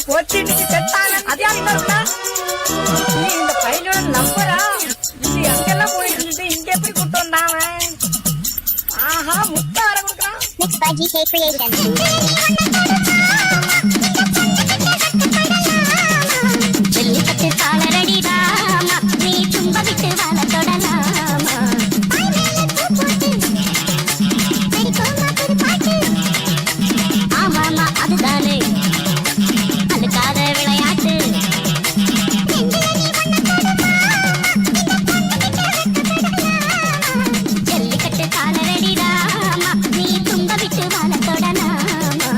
போச்சுட்டு செத்தாங்க. அதே நீ இந்த பையனோட நம்பரா? இது எங்கெல்லாம் போயிட்டு இருந்துட்டு இங்க எப்படி கூட்டு வந்தாங்க? ஆஹா, முட்டை வர கொடுக்குறான். Mixed by GK Creations. Jallikattu காலரடிதாமா, நீ தும்ப விட்டு வாழ தொடலாமா. ஆமாமா அதுதானே அதுக்காத விளையாட்டு. ஜல்லிக்கட்டு காலரடிதாமா, நீ தும்ப விட்டு வாழ தொடலாமா.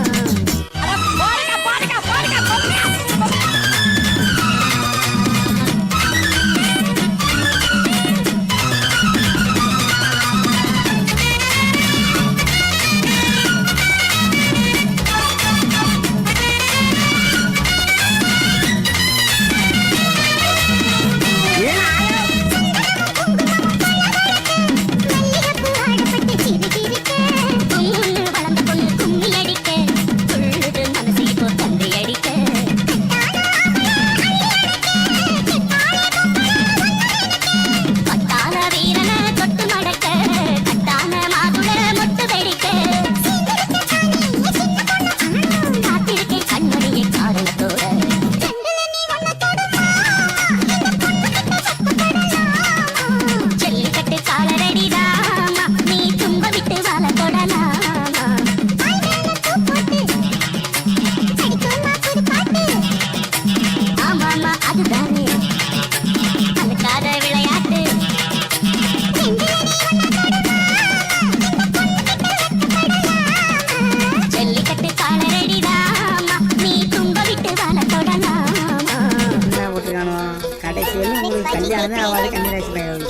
கல்யாணமே அவளை கண்ணராசி பையன்.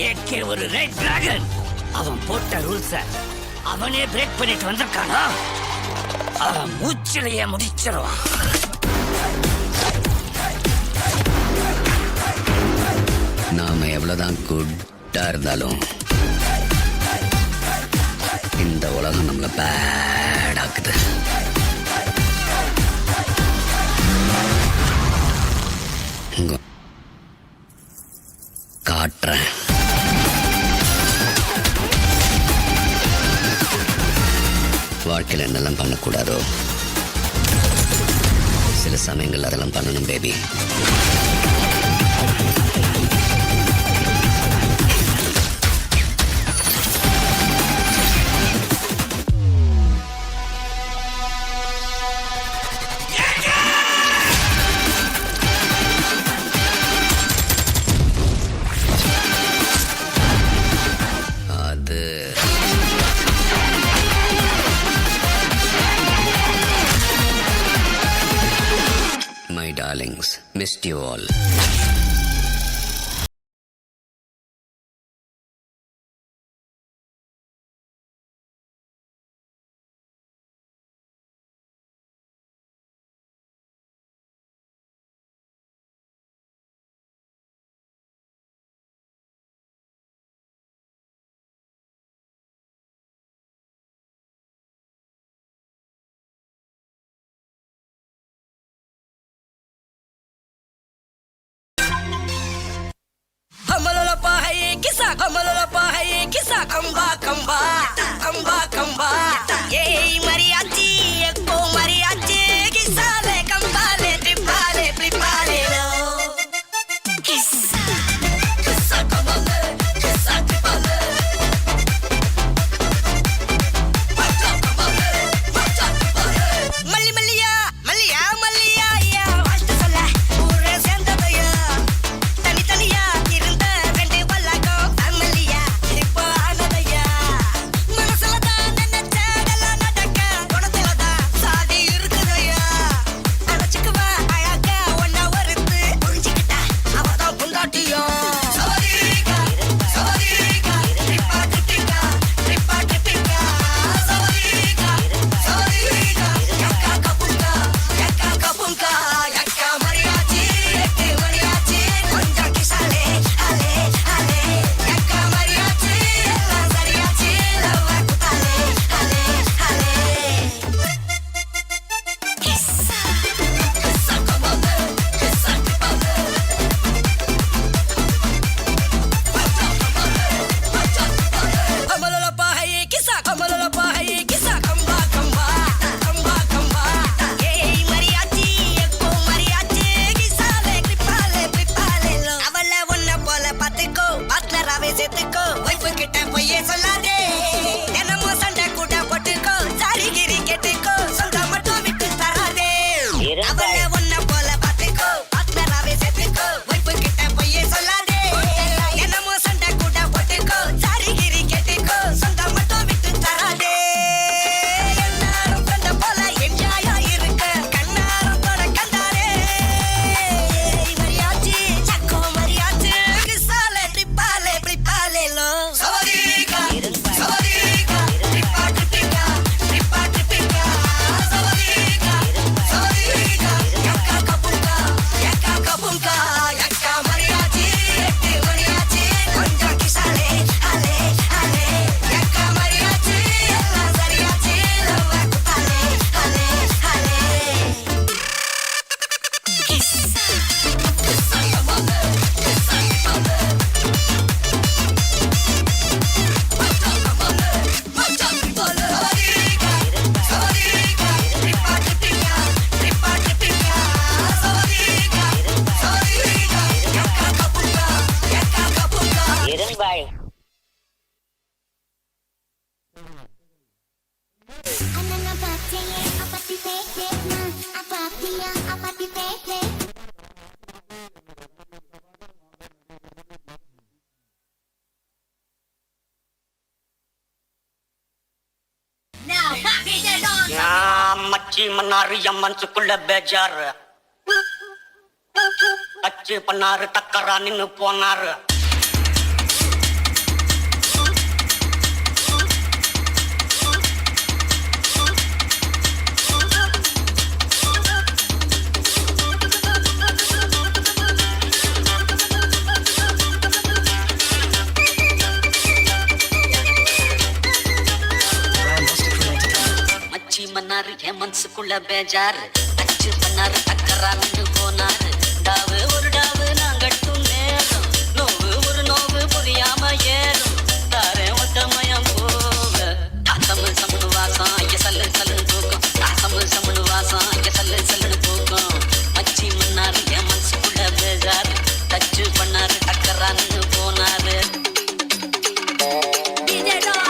ஏகே ஒரு ரெட் டிராகன். அவன் போட்ட ரூல்ஸ அவனே பிரேக் பண்ணிட்டு வந்திருக்கானா? அவன் மூச்சிலேயே முடிச்சிருவான். நாம எவ்வளவுதான் குட்டா இருந்தாலும் இந்த உலகம் நம்மள பேடாக்குது. காட்டுறேன். வாழ்க்கையில் என்னெல்லாம் பண்ணக்கூடாதோ சில சமயங்கள் அதெல்லாம் பண்ணணும் baby. darlings, mist you all. Kamba, kamba, kamba, kamba. Yay, mariachi, ekko mariachi. Kisale, kambale, tripale, tripale, lo. Kissa, kissa, kambale, kissa, tripale. Macha, kambale, macha, tripale. Malli, malliya, malliya, malliya, ya. Vastu solla, ஊரே சேர்ந்ததையா. தனித்தனியா இருந்த ரெண்டு வல்லகம் family-யா. இப்போ ஆனதையா. மனசுலதான் நினைச்சதெல்லாம் நடக்க. குணத்துலதான் சாதி இருக்குதையா. அணைச்சுக்குவா அழகா ஒன்னா ஒருத்து. புரிஞ்சுக்கிட்டா அவதான் பொண்டாட்டியா. சவரிகா, சவரிகா, ட்ரிப்பா ட்ரிப்பிங்கா, ட்ரிப்பா ட்ரிப்பிங்கா. சவரிகா, சவரிகா, யக்கா கபுங்கா, யக்கா கபுங்கா, யக்கா மரியாச்சி, எட்டு மரியாச்சி. கொஞ்சம் கிசாலே, அலே, அலே. யக்கா மரியாச்சி, எல்லாம் சரியாச்சி. லவ்வ குத்தாலே, அலே, அலே. கிஸ்ஸா, கிஸ்ஸா கமாலே, கிஸ்ஸா டிப்பாலே. Kamalala hai kisa kamalala hai kisa kamba kamba kamba kamba hey mariachi ekko mariachi kisale kripale kripale lo avalla onna pola pathiko partner-ave sethuko wife kitta poye sollade enamo sanda kuda pottuko sarigiri kettuko songa mattum vittu tarade avalla onna pola pathiko partner-ave sethuko wife kitta poye sollade enamo sanda kuda pottuko sarigiri kettuko songa mattum vittu tarade எல்லாரும் கண்ட போல என்ஜாயா இருக்க கண்ணாரம் தொட கண்டாரே மரியாச்சி சக்கோ மரியாச்சி கிசாலே ட்ரிப்பாலே ட்ரிப்பாலே லோ சவரிகா சவரிகா ட்ரிப்பா ட்ரிப்பிங்கா ட்ரிப்பா ட்ரிப்பிங்கா சவரிகா சவரிகா யக்கா கபுங்கா யக்கா மரியாச்சி எட்டு மரியாச்சி கொஞ்சம் கிசாலே அலே அலே யக்கா மரியாச்சி எல்லாம் சரியாச்சி லவ்வ குத்தாலே அலே அலே கிஸ்ஸா கிஸ்ஸா கமாலே கிஸ்ஸா டிப்பாலே மச்சா கமாலே மச்சா டிப்பாலே சவரிகா சவரிகா ட்ரிப்பா ட்ரிப்பிங்கா ட்ரிப்பா ட்ரிப்பிங்கா சவரிகா சவரிகா யக்கா கபுங்கா இரும்பாய் அண்ணா பாத்தியே அப்பத்தி பேக்கேமா அப்பாத்தியா அப்பத்தி பேக்கே Now, DJ Don. மச்சி மன்னாரு என் மனசுக்குள்ள பேஜாரு அச்சு பண்ணாரு டக்கரா நின்னு போனாரு மச்சி மன்னாரு என் மனசுக்குள்ள பேஜாரு அச்சு பண்ணாரு டக்கரா நின்னு போனாரு டாவு ஒரு டாவு நான் கட்டும் நேரம் நோவு ஒரு நோவு புரியாம ஏறும் தாரே ஒத்தமயம் போக தாசமு சமனு வாசம் ஐய சல்லு சல்லுன்னு தூக்கம் தாசமு சமனு வாசம் ஐய சல்லு சல்லுன்னு தூக்கம் மச்சி மன்னாரு என் மனசுக்குள்ள பேஜாரு டச்சு பண்ணாரு டக்கரா நின்னு போனாரு DJ Don.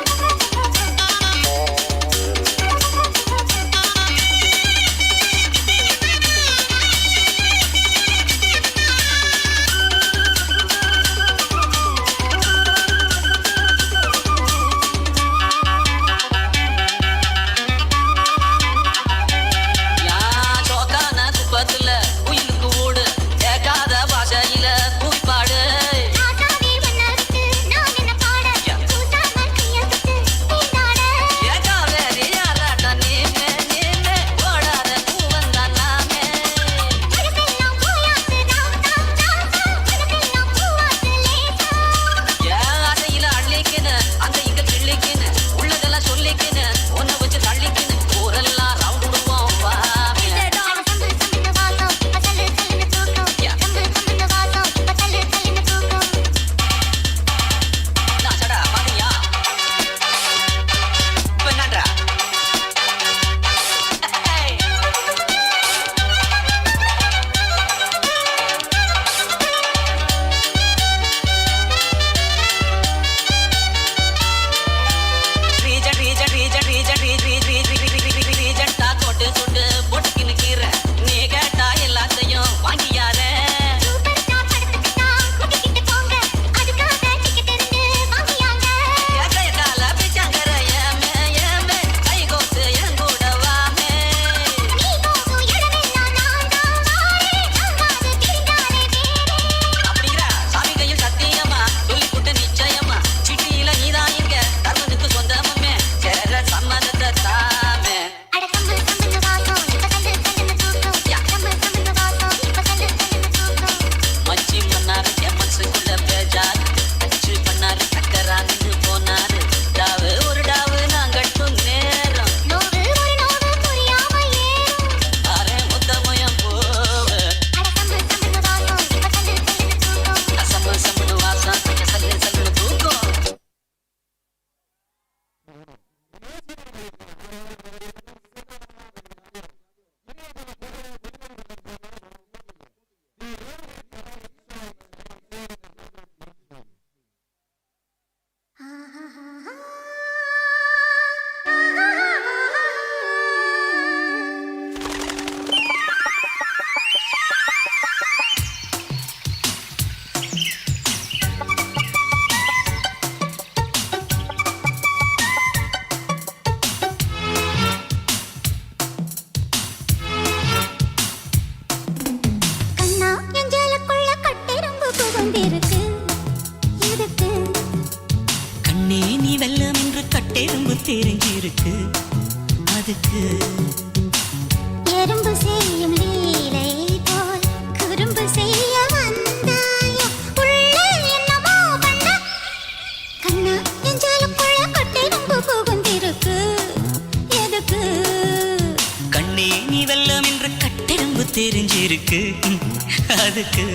அதுக்கு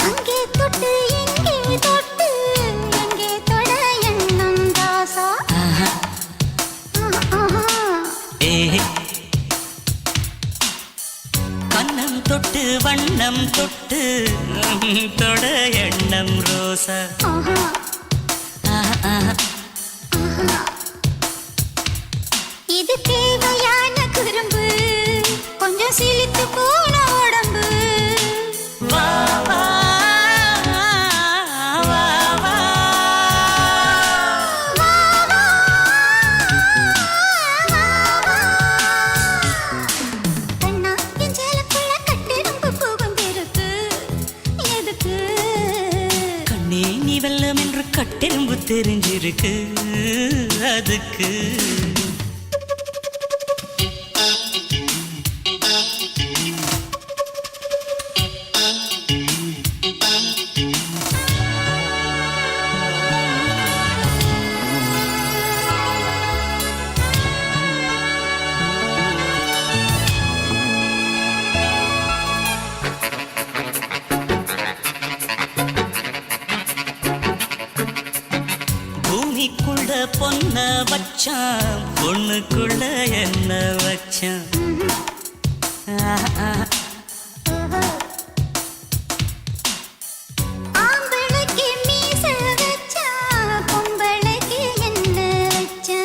அங்கே தொட்டு இங்கே தொட்டு எங்கே தொட எண்ணம் தாசா ஆஹா. ஏ கண்ணம் தொட்டு வண்ணம் தொட்டு தொட எண்ணம் ரோசா ஆஹா. இது தேவையான குறும்பு கொஞ்சம் சிலித்து போன உடம்பு வா வா வா வா கண்ணா என் சேலக்குள்ள கட்டிரும்பு புகுந்திருக்கு எதுக்கு கண்ணே நீ வெல்லம் என்று கட்டெரும்பு தெரிஞ்சிருக்கு அதுக்கு பூமிக்குள்ள பொன்ன வச்சான் பொண்ணுக்குள்ள என்ன வச்சான் ஆம்பளைக்கு மீச வச்சா பொம்பளைக்கு என்ன வச்சா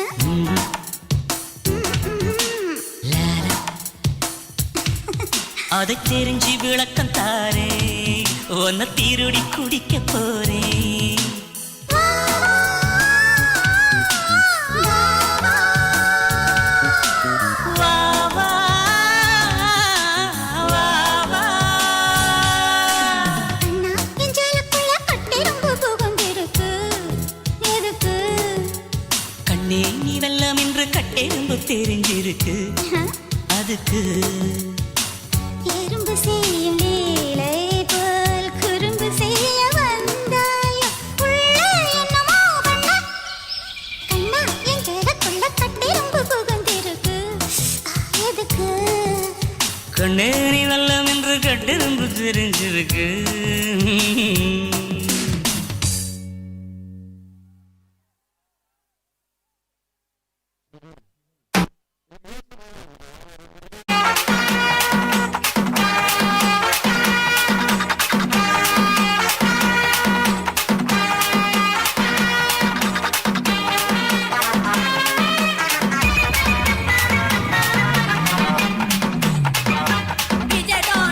அதை தெரிஞ்சு விளக்கம் தாரே உன்னை தீருடி குடிக்க போறேன் வா வா வா வா அண்ணா என் சேலக்குள்ள கட்டிரும்பு புகுந்திருக்கு எதுக்கு கண்ணே நீ வெல்லம் என்று கட்டெரும்பு தெரிஞ்சிருக்கு அதுக்கு எறும்பு செய்யும் லீலை போல் குறும்பு செய்ய வந்தாயோ உள்ள என்னமோ பண்ண கண்ணா என் சேலக்குள்ள கட்டிரும்பு புகுந்திருக்கு எதுக்கு கண்ணே நீ வெல்லம் என்று கட்டெரும்பு தெரிஞ்சிருக்கு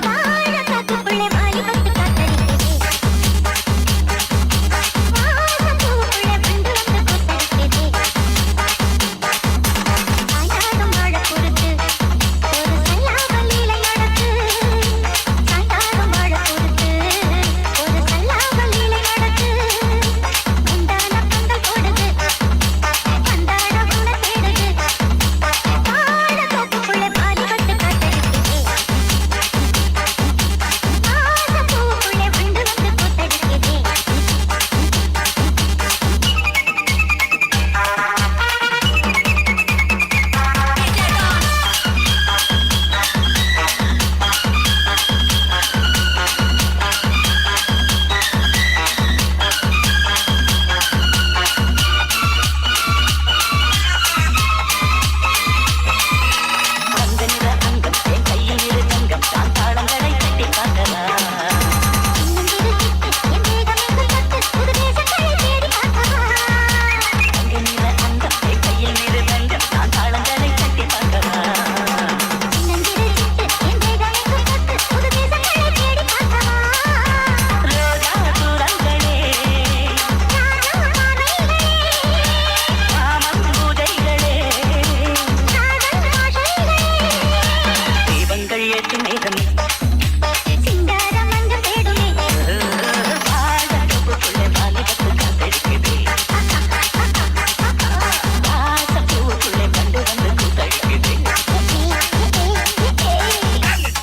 வாழ காத்துக்குள்ளே வாலிபத்து காத்தடிக்குதே அழகமே சிங்காரமங்க தேடுமே வாழப்புக்குள்ளே வாலிபத்து காத்தடிக்குதே வாசப்பூவுக்குள்ளே கண்டு வந்து கூத்தடிக்குதே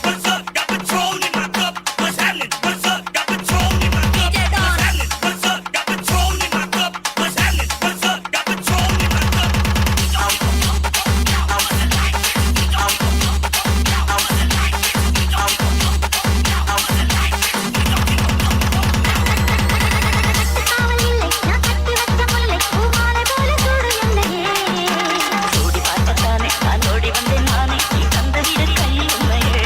What's up? Got Patron in my cup. What's happening? What's up? Got Patron in my cup. What's happening? What's up? Got Patron in my cup. What's happening? What's up? Got Patron in my cup. காவல் இல்லை நான் கட்டி வச்ச முல்லை பூமாலை போல சூடு என்னையே ஓடி பார்க்கத்தானே நான் ஓடி வந்தேன் நானே நீ தந்தவிட கையில் உண்மையே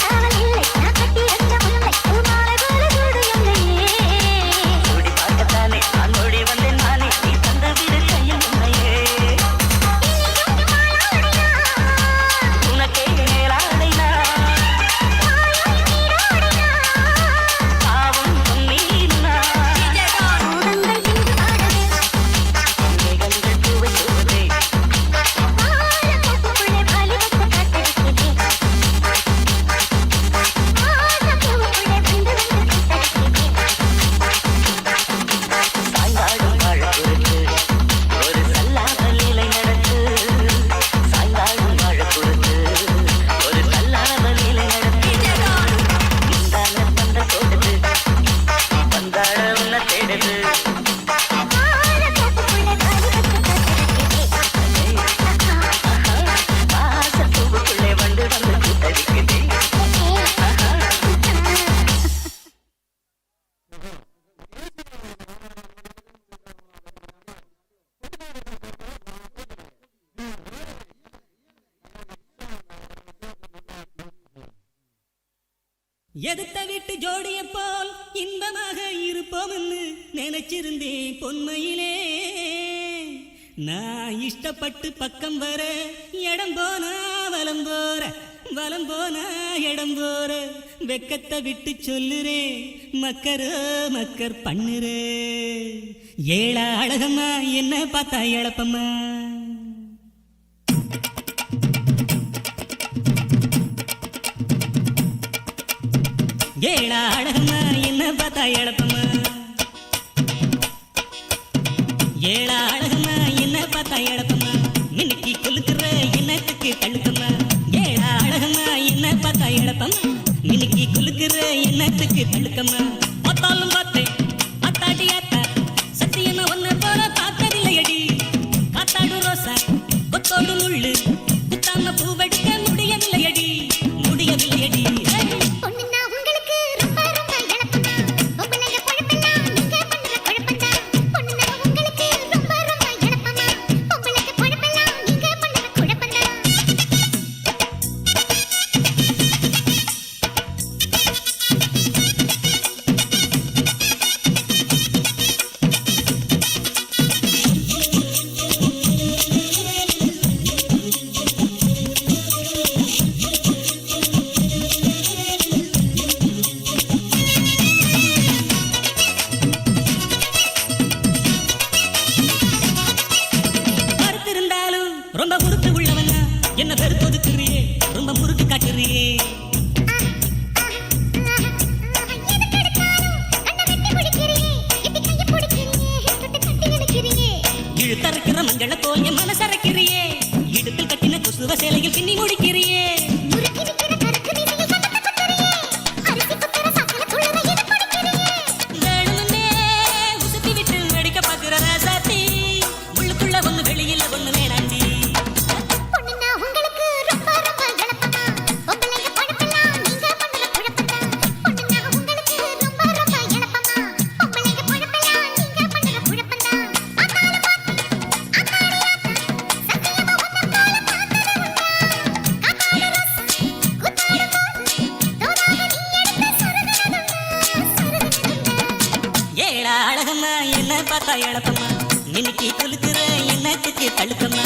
காவல் இல்லை நான் கட்டி வச்ச முல்லை பூமாலை போல சூடு என்னையே ஓடி பார்க்கத்தானே நான் ஓடி வந்தேன் நானே நீ தந்தவிட கையில் உண்மையே உனக்கே மேலாடைனா பாவம் பொன்னீனா மோகங்கள் தின்று ஆடவே மேகங்கள் பூவை தூவதே வாழப்பூவுக்குள்ளே வாலிபத்து காத்தடிக்குதே வாசப்பூவுக்குள்ளே வந்து கூத்தடிக்குதே சாய்ந்தாடும் வாழ பொறுத்து ஒரு சல்லாத லீலை நடத்து சாய்ந்தாடும் வாழ பொறுத்து ஒரு சல்லாத லீலை நடத்து இந்தான பந்த போடுது பந்தாட உன்ன தேடுது வாழப்பூவுக்குள்ளே வாலிபத்து காத்தடிக்குதே வாசப்பூவுக்குள்ளே வந்து கூத்தடிக்குதே எதுத்த வீட்டு ஜோடிய போல் இன்பமாக இருப்போம்னு நினைச்சிருந்தேன் பொன்மையிலே நான் இஷ்டப்பட்டு பக்கம் வர இடம் போனா வலம் போற வலம் போனா இடம் போற வெக்கத்தை விட்டு சொல்லுறேன் மக்கரோ மக்கர் பண்ணுறே ஏழா அழகம்மா என்ன பார்த்தா இழப்பம்மா ஏழா அழகம்மா என்ன பார்த்தா இழப்பம்மா ஏழா அழகம்மா என்ன பார்த்தா இழப்பம்மா மின்னுக்கு கொலுக்குற என்னத்துக்கு தழுக்கம்மா ஏழா அழகம்மா என்ன பார்த்தா இழப்பம்மா மின்னுக்கு கொலுக்குற என்னத்துக்கு தழுக்கம்மா பார்த்தாலும் பார்த்தேன் அத்தாடி அத்தா சத்தியமா ஒன்ன போல பார்த்ததில்லையடி காத்தாடு ரோசா கொத்தோடு முள்ளு குத்தாம பூவெடுக்க முடியவில்லையடி முடியவில்லையடி பொண்ணுன்னா உங்களுக்கு ரொம்ப ரொம்ப இழப்பமா பொம்பளைங்க பொழப்பெல்லாம் நீங்க பண்ற குழப்பம்தான் பொண்ணுன்னா உங்களுக்கு ரொம்ப ரொம்ப இழப்பமா பொம்பளைங்க பொழப்பெல்லாம் நீங்க பண்ற குழப்பம்தான் மறுத்திருந்தாலும் ரொம்ப முறுக்கு உள்ளவனா என்ன வெறுத்து ஒதுக்குறியே ரொம்ப முறுக்கு காட்டுறியே எதுக்கு எடுத்தாலும் கண்ணை வெட்டி குடிக்கிறியே எட்டி கையை பிடிக்கிறியே தொட்டு கட்டி இழுக்கிறியே இழுத்தரைக்கிற மஞ்சள போய் என் மனசரைக்கிறியே இடுப்பில் கட்டின கொசுவ சேலையில் பின்னி முடிக்கிறியே முறுக்கி நிக்கிற கருக்கு மீசையில் கண்ணத்தை குத்துறியே அரிசி குத்துற சாக்கல துள்ளற எது படிக்கிறியே வேணும்னே உசுத்தி விட்டு வெடிக்க பாக்குற ராசாத்தி உள்ளுக்குள்ள ஒண்ணு வெளியில ஒண்ணு வேணாண்டி பொண்ணுன்னா உங்களுக்கு ரொம்ப ரொம்ப இழப்பமா பொம்பளைங்க பொழப்பெல்லாம் நீங்க பண்ற குழப்பம்தான் பொண்ணுன்னா உங்களுக்கு ரொம்ப ரொம்ப இழப்பமா பொம்பளைங்க பொழப்பெல்லாம் நீங்க பண்ற குழப்பம்தான் ஆத்தால பாத்தி ஆத்தாடி ஆத்தா சத்தியமா ஒன்ன போல பார்த்தது உண்டா காத்தால ரோசா குத்தாடு போது தோதாக நீ எடுத்து சொருகுனதுண்டா ஏழா அழகம்மா என்ன பார்த்தா இழப்பம்மா மின்னுக்கு கொலுக்குற என்னத்துக்கு தழுக்கம்மா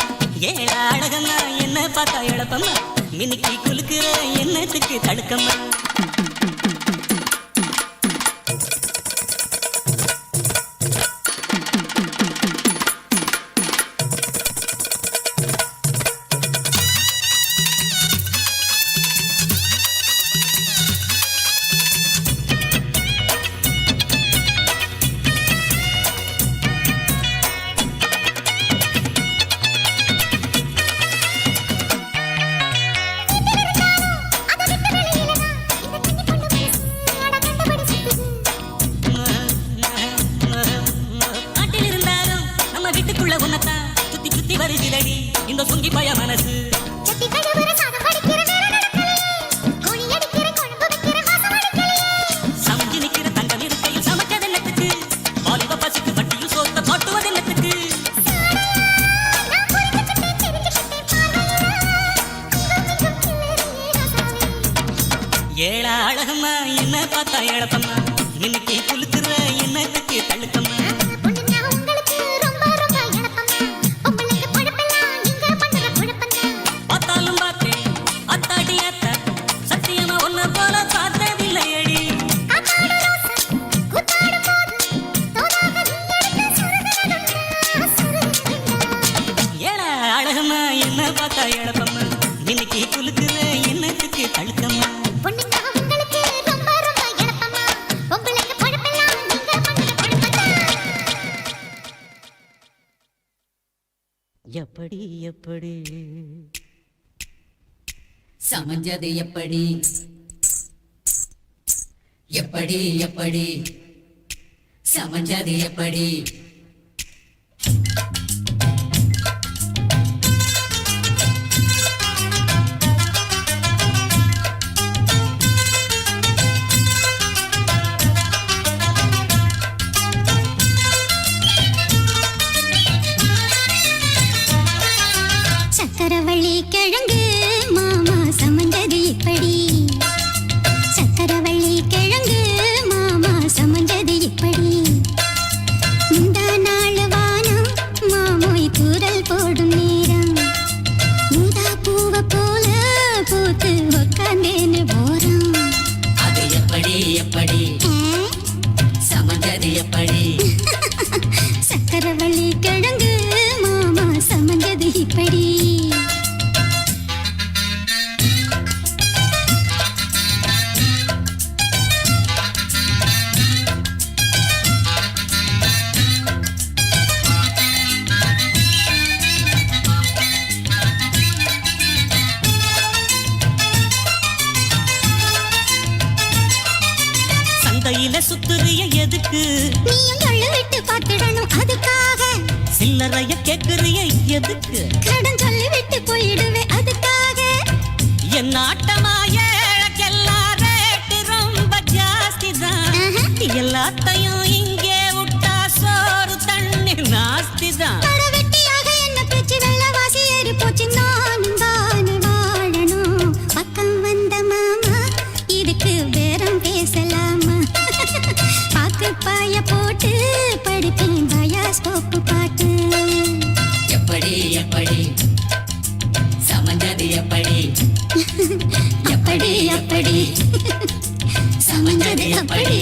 ஏழா அழகம்மா என்ன பார்த்தா இழப்பம்மா மின்னுக்கு கொலுக்குற என்னத்துக்கு தழுக்கம்மா ஏழா அழகம்மா என்ன பார்த்தா எழப்பம்மா இன்னைக்கு குலுக்குற என்னத்துக்கு தள்ளுக்கம்மா பொண்ணுன்னா உங்களுக்கு ரொம்ப ரொம்ப இளப்பமா பொம்பளைங்க பொழப்பெல்லாம் நீங்க பண்ற குழப்பம்தான் பார்த்தாலும் பார்த்தேன் அத்தாடி அத்தா சத்தியமா ஒன்ன போல பார்த்ததில்லையடி காத்தாடு ரோசா கூத்தாடும் போது தோதாக நீ எடுத்து சுருகுறதுண்டா ஏழா அழகம்மா என்ன பார்த்தா எழப்பம்மா இன்னைக்கு குலுக்குற என்னத்துக்கு தள்ளுக்கம்மா பொண்ணுன்னா உங்களுக்கு ரொம்ப ரொம்ப இளப்பமா பொம்பளைங்க பொழப்பெல்லாம் நீங்க பண்ற குழப்பம்தான் எப்படி எப்படி சமஞ்சது எப்படி எப்படி எப்படி சமஞ்சது எப்படி சக்கரவள்ளி கிழங்கு மாமா சமந்தது இப்படி சக்கரவள்ளி கிழங்கு மாமா சமந்தது இப்படி இந்த நாள் வானம் மாமோய் தூரல் போடும் நேரம் ஊதா பூவை போல பூத்து உக்காந்தேன்னு போறோம் அது எப்படி எப்படி சமஞ்சது எப்படி சக்கரவள்ளி கிழங்கு மாமா சமந்தது இப்படி சந்தையில சுத்துறிய எதுக்கு நீயும் எள்ளு விட்டு பார்த்துடணும் அதுக்காக சில்லறைய கேக்குறிய எதுக்கு கடன் சொல்லி விட்டு போயிடுவே அதுக்காக என் ஆட்டமா ஏழக்கெல்லாம் ரேட்டு ரொம்ப ஜாஸ்தி தான் எல்லாத்தையும் இங்கே விட்டா சோறு தண்ணி நாஸ்தி தான் அட வெட்டியாக என்ன பேச்சு வெள்ளவாசி ஏறி போச்சு நானும் தானே வாழணும் பக்கம் வந்த மாமா இதுக்கு பேரம் பேசலாமா பாக்கு பாய போட்டு படிப்பேன் பயாஸ்கோப்பு பாட்டு எப்படி எப்படி சமஞ்சது எப்படி எப்படி எப்படி சமஞ்சது எப்படி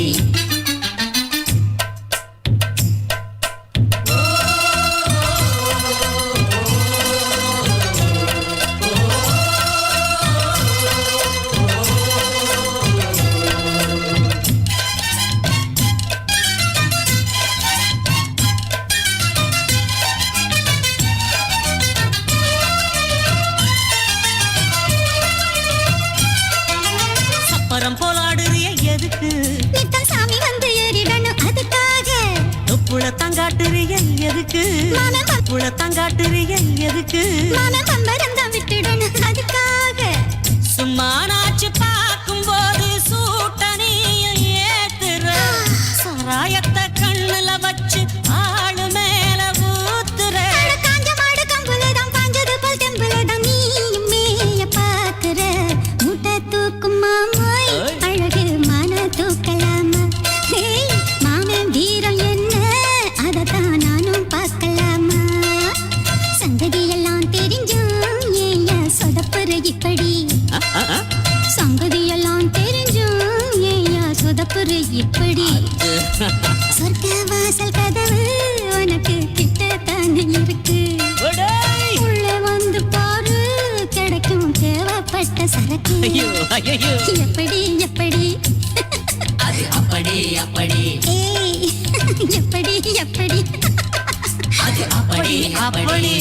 சப்பரம் போலாடுறிய எதுக்கு நித்தம் சாமி வந்து ஏறிடணும் அதுக்காக தொப்புள தங்காட்டுறிய எதுக்கு மாமன் புள தங்காட்டுறிய எதுக்கு மாமன் பம்பரம் தான் விட்டுடணும் அதுக்காக சும்மா நாச்சு பார்க்கும்போது சூட்டனையும் ஏத்துற சாராயத்தை கண்ணுல வச்சு ஆளு மேல ஊத்துற அட காஞ்ச மாடு கம்புலதான் பாஞ்சது போல் தெம்புலதான் நீயும் மேய பாக்குற முட்டை தூக்கும் மாமாய் அழகு மான தூக்கலாமா ஹேய் மாமன் வீரம் என்ன அதத்தான் நானும் பார்க்கலாமா சங்கதி எல்லாம் தெரிஞ்சும் ஏயா சொதப்புற இப்படி சங்கதி எல்லாம் தெரிஞ்சும் ஏயா சொதப்புற இப்படி சொர்க்க வாசல் கதவு உனக்கு கிட்டத்தானே இருக்கு ஒடேய்! உள்ள வந்து பாரு கிடைக்கும் தேவைப்பட்ட சரக்கு ஐயோ ஐயோ எப்படி எப்படி அது அப்படி அப்படி ஏய் எப்படி எப்படி அது அப்படி அப்படி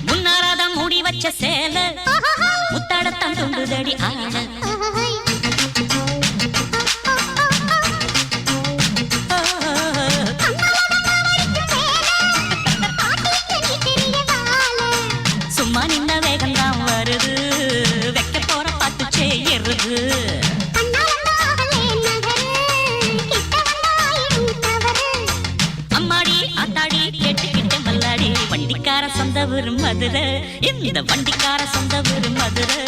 முன்னாரதான் மூடி வச்ச சேல முத்தாடத்தான் துண்டுதடி ஆள சும்மா நின்ன வேகம்தான் வருது வைக்க போற பாட்டு செய்யறது அம்மாடி ஆத்தாடி கேட்டுக்கிட்ட மல்லாடி வண்டிக்கார சொந்த ஊரு மதுரை இந்த வண்டிக்கார சொந்த ஊரு மதுரை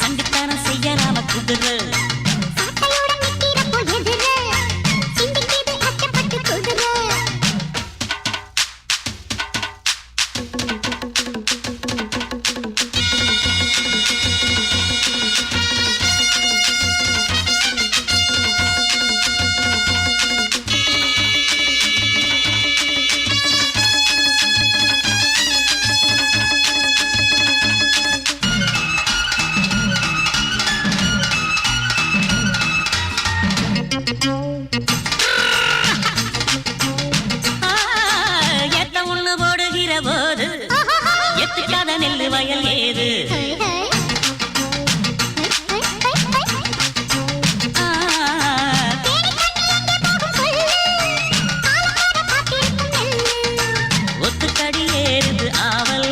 சண்டித்தானம் செய்யலாம குதிரை ஏத்த ஒண்ணு போடுகிற போது எத்துக்காத நெல்லு வயல் ஏது ஒத்துக்கடி ஏறுது ஆவல்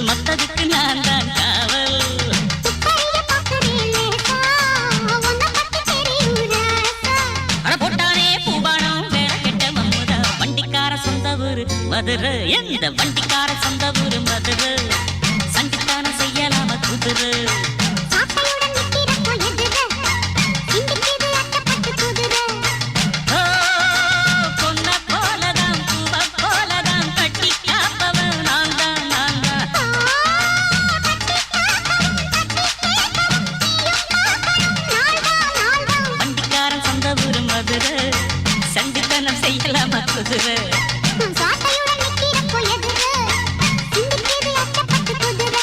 மத்ததுக்கு நான் தான் காவல் அட போட்டானே பூபானம் வேற கெட்ட மம்முதா வண்டிக்கார சொந்த ஊரு மதுரை எந்த வண்டிக்கார சொந்த ஊரு மதுரை சண்டித்தானம் செய்யலாம குதிரை பொன்ன போலதான் பூவ போலதான் கட்டி காப்பவன் நான் தான் நான் தான் வண்டிக்காரன் சொந்த ஊரு மதுரை சண்டித்தனம் செய்யலாம குதிரை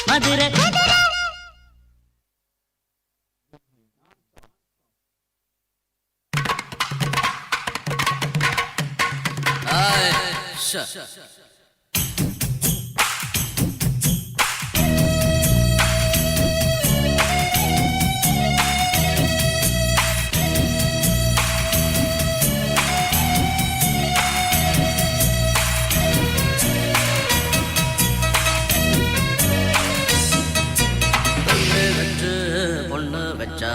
மதுரை பொண்ணு வச்சா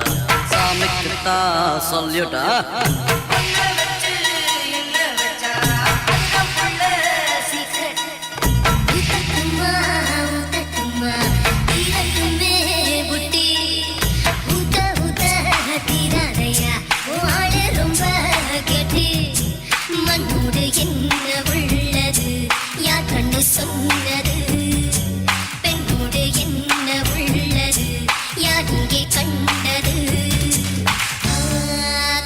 சாமிக்குத்தா சொல்லிட்டா சொன்னது பெண்ணோடு என்ன உள்ளது யார் இங்கே கண்டது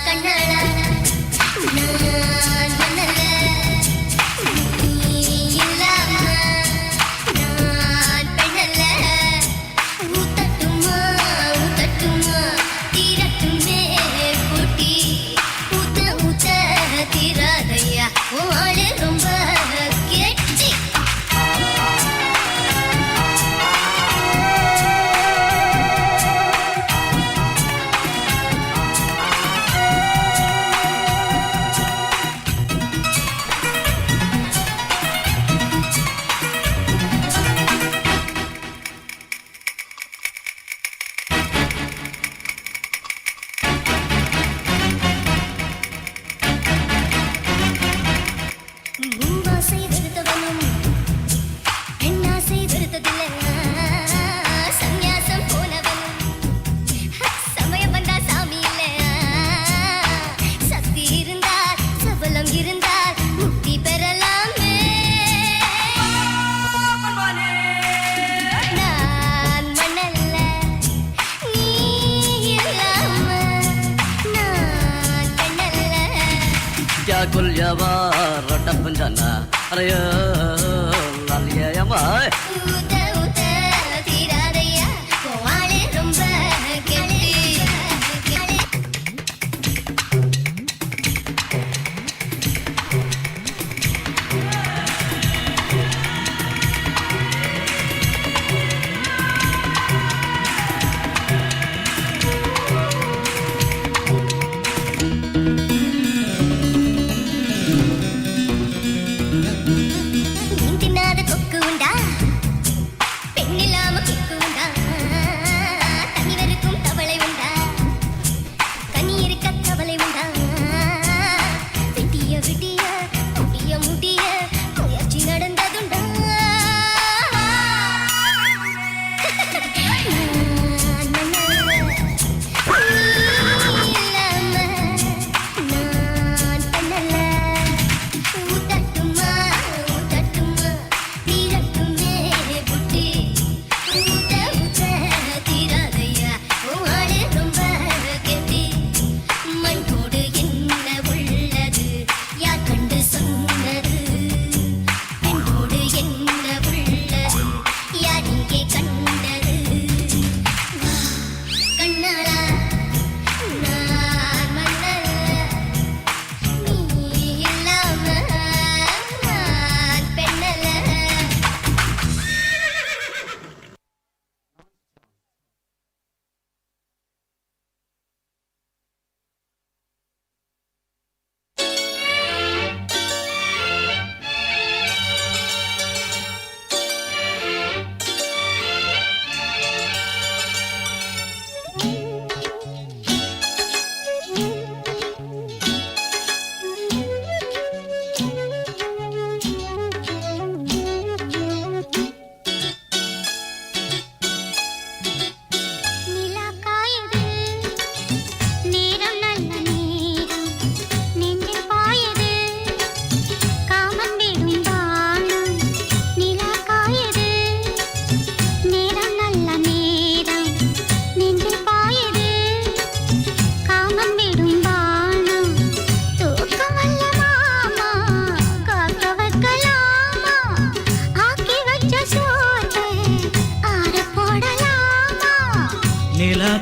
கண்ணாளா நான் மன்னல நீ இல்லாம நான் பெண்ணல்ல ஊத்தட்டுமா தீரட்டுமே கூட்டி ஊத்த தீராதையா ஆளு ரொம்ப கெட்டி பூவாசை வெறுத்தவனும் பெண்ணாசை வெறுத்ததில்லை சந்நியாசம் போனவனும் சமயம் வந்தா சாமி இல்லை சக்தி இருந்தால் சபலம் இருந்தால் முக்தி பெறலாமே நான் மண்ணல்ல நீ இல்லாம நான் பெண்ணல்ல क्या गुलियावा रोटा पंजाना अरे लालिया यमा ஊத்த தீராதையா ஆளு ரொம்ப கெட்டி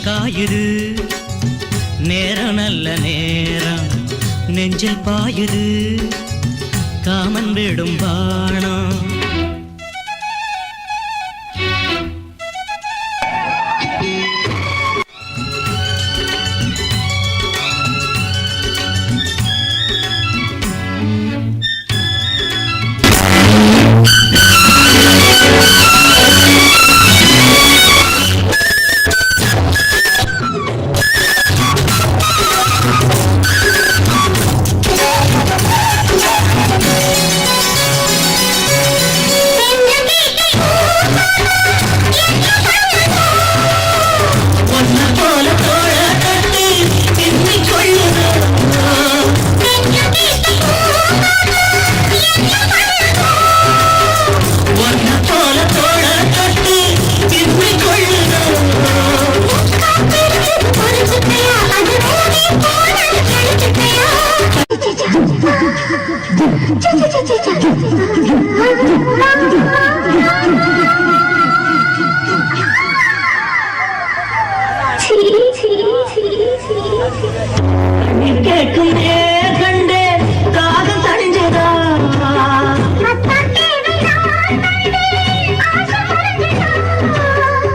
காயுது நேரம் நல்ல நேரம் நெஞ்சில் பாயுது காமன் விடும் பாணம் கேட்கும் கண்டே காதல் தணிஞ்சதா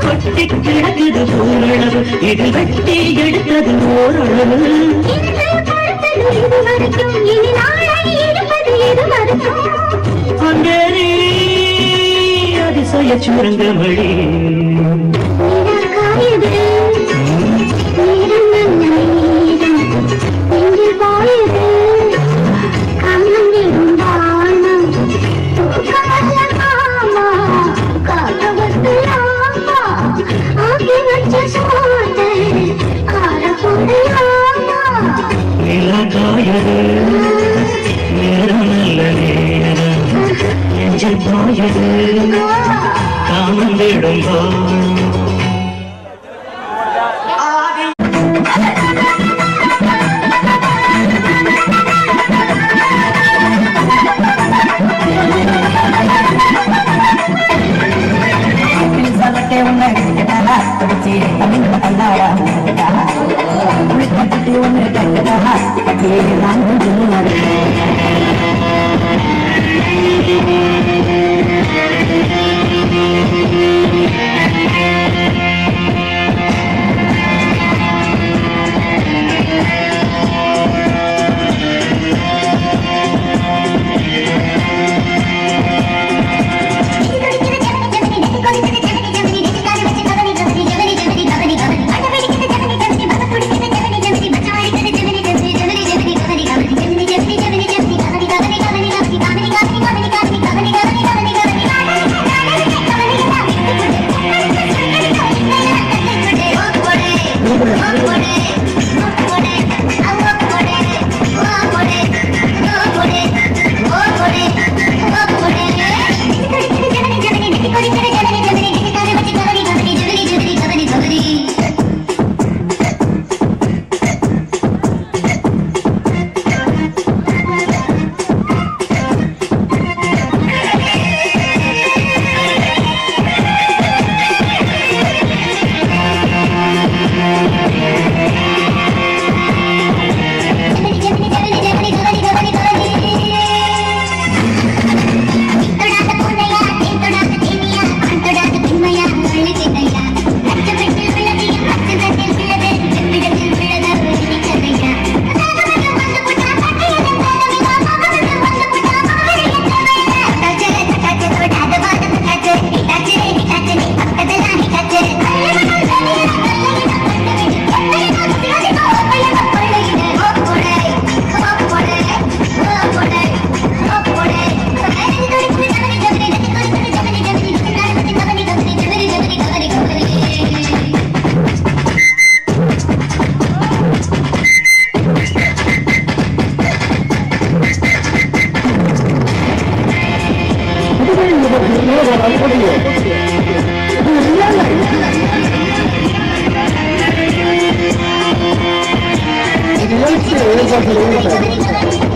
கொட்டி கிடக்குது ஓரளவு இது வெட்டி எடுத்தது ஓரளவு அங்கேரி அதிசய சுரங்க வழி நிலகாயது நேரம் நல்ல நேரம் நெஞ்சில் பாயது காமன் விடும்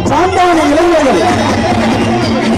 சாந்தான இளைஞர்கள் உலகம்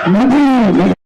நன்றி.